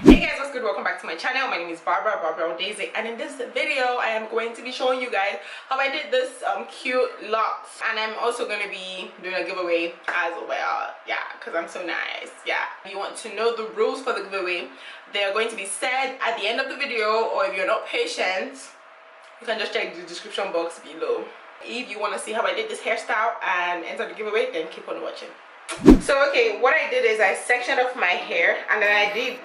Hey guys, what's good? Welcome back to my channel. My name is Barbara Daisy, and in this video I am going to be showing you guys how I did this cute locks, and I'm also going to be doing a giveaway as well. Yeah, because I'm so nice. Yeah, if you want to know the rules for the giveaway, they are going to be said at the end of the video, or if you're not patient, you can just check the description box below. If you want to see how I did this hairstyle and enter the giveaway, then keep on watching. So okay, what I did is I sectioned off my hair, and then I did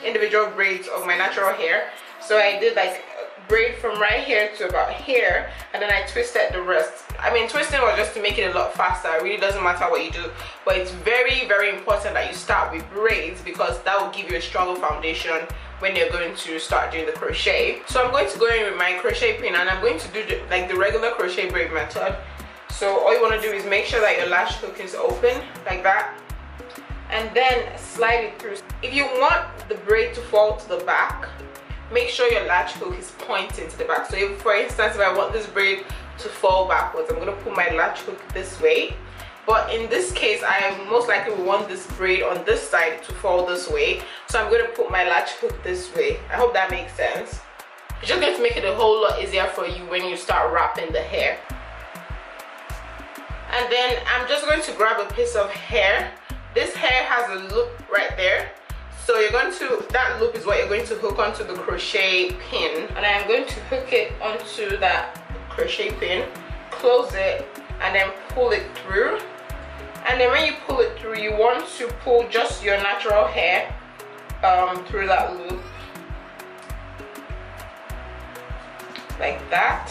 individual braids of my natural hair. So I did like braid from right here to about here, and then I twisted the rest. I mean, twisting was just to make it a lot faster. It really doesn't matter what you do, but it's very important that you start with braids, because that will give you a stronger foundation when you're going to start doing the crochet. So I'm going to go in with my crochet pin, and I'm going to do the regular crochet braid method. So all you want to do is make sure that your latch hook is open like that, and then slide it through. If you want the braid to fall to the back, make sure your latch hook is pointing to the back. So if, for instance, if I want this braid to fall backwards, I'm going to put my latch hook this way. But in this case, I most likely will want this braid on this side to fall this way. So I'm going to put my latch hook this way. I hope that makes sense. It's just going to make it a whole lot easier for you when you start wrapping the hair. And then I'm just going to grab a piece of hair. This hair has a loop right there, so you're going to, that loop is what you're going to hook onto the crochet pin, and I'm going to hook it onto that crochet pin, close it, and then pull it through. And then when you pull it through, you want to pull just your natural hair through that loop like that.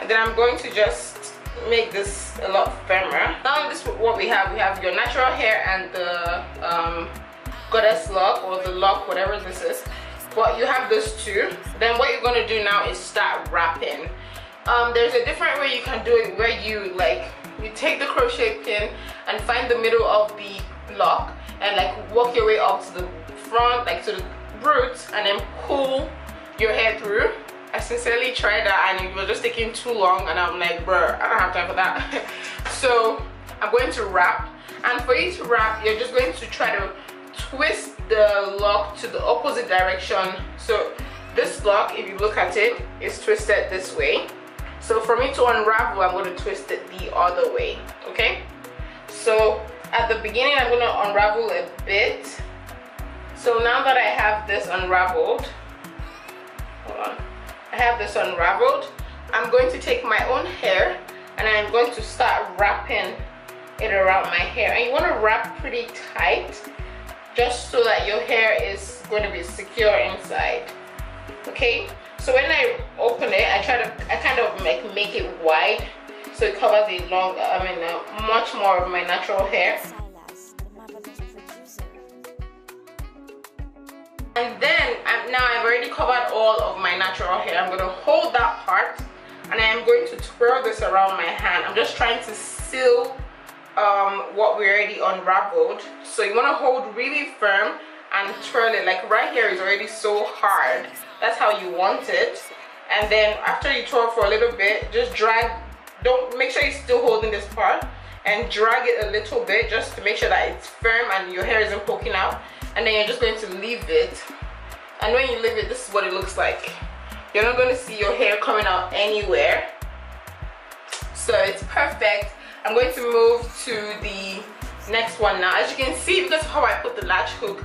And then I'm going to just make this a lot firmer. Now this is what we have. We have your natural hair and the goddess lock, or the lock, whatever this is. But you have those two. Then what you're going to do now is start wrapping. There's a different way you can do it, where you take the crochet pin and find the middle of the lock and like walk your way up to the front, like to the roots, and then pull your hair through. I sincerely tried that, and it was just taking too long, and I'm like, bruh, I don't have time for that. So I'm going to wrap, and for you to wrap, you're just going to try to twist the lock to the opposite direction. So this lock, if you look at it, is twisted this way. So for me to unravel, I'm going to twist it the other way. Okay, so at the beginning I'm going to unravel a bit. So now that I have this unraveled, hold on, I have this unraveled, I'm going to take my own hair and I'm going to start wrapping it around my hair. And you want to wrap pretty tight, just so that your hair is going to be secure inside. Okay, so when I open it, I kind of make it wide, so it covers a long, much more of my natural hair. And then now I've already covered all of my natural hair. I'm going to hold that part, and I am going to twirl this around my hand. I'm just trying to seal what we already unraveled. So you want to hold really firm and twirl it. Like right here is already so hard. That's how you want it. And then after you twirl for a little bit, just drag. Make sure you're still holding this part, and drag it a little bit just to make sure that it's firm and your hair isn't poking out. And then you're just going to leave it, and when you leave it, this is what it looks like. You're not going to see your hair coming out anywhere, so it's perfect. I'm going to move to the next one now. As you can see, because of how I put the latch hook,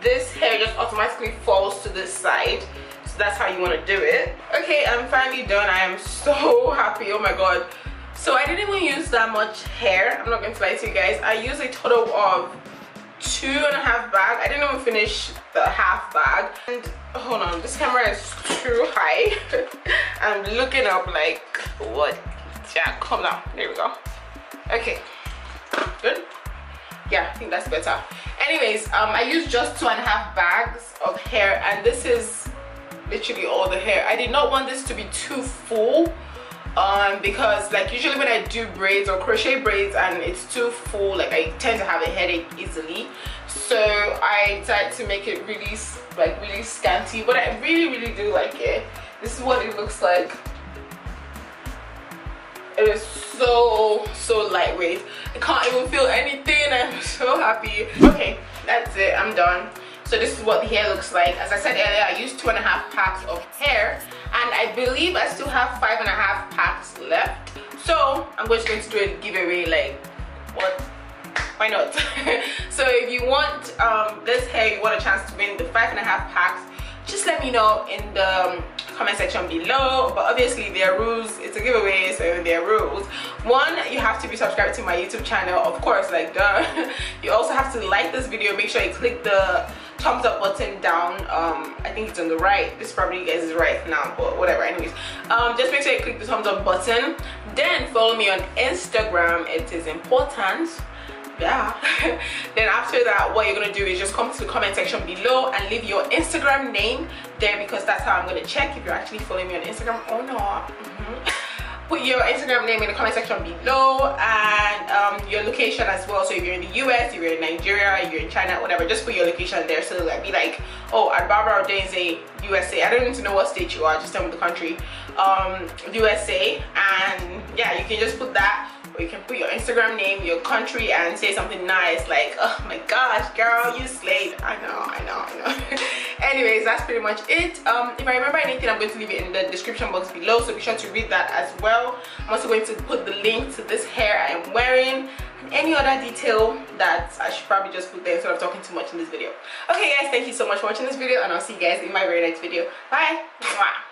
this hair just automatically falls to this side, so that's how you want to do it. Okay, I'm finally done. I am so happy. Oh my god. So I didn't even use that much hair, I'm not going to lie to you guys. I used a total of 2.5 bags. I didn't even finish the half bag. And hold on, this camera is too high. I'm looking up like, what? Yeah, calm down. There we go. Okay, good. Yeah, I think that's better. Anyways, I used just 2.5 bags of hair, and this is literally all the hair. I did not want this to be too full, because like usually when I do braids or crochet braids and it's too full, like I tend to have a headache easily. So I decided to make it really scanty, but I really do like it. This is what it looks like. It is so lightweight. I can't even feel anything. I'm so happy. Okay, that's it, I'm done. So this is what the hair looks like. As I said earlier, I used 2.5 packs of hair, and I believe I still have 5.5 packs left. So I'm just going to do a giveaway, like, what? Why not? So if you want this hair, you want a chance to win the 5.5 packs, just let me know in the comment section below. But obviously there are rules, it's a giveaway, so there are rules. One, you have to be subscribed to my YouTube channel, of course, like duh. You also have to like this video. Make sure you click the thumbs up button down. I think it's on the right. This probably you guys is right now, but whatever. Anyways, just make sure you click the thumbs up button. Then follow me on Instagram, it is important. Yeah. Then after that, what you're gonna do is just come to the comment section below and leave your Instagram name there, because that's how I'm gonna check if you're actually following me on Instagram or not. Put your Instagram name in the comment section below, and your location as well. So if you're in the US, if you're in Nigeria, if you're in China, whatever, just put your location there. So like be like, oh, at Barbara Odenze, USA. I don't need to know what state you are, just tell me the country. USA, and yeah, you can just put that. Or you can put your Instagram name, your country, and say something nice like, oh my gosh, girl, you slayed. I know. Anyways, that's pretty much it. If I remember anything, I'm going to leave it in the description box below, so be sure to read that as well. I'm also going to put the link to this hair I am wearing and any other detail that I should probably just put there instead of talking too much in this video. Okay guys, thank you so much for watching this video, and I'll see you guys in my very next video. Bye. Mwah.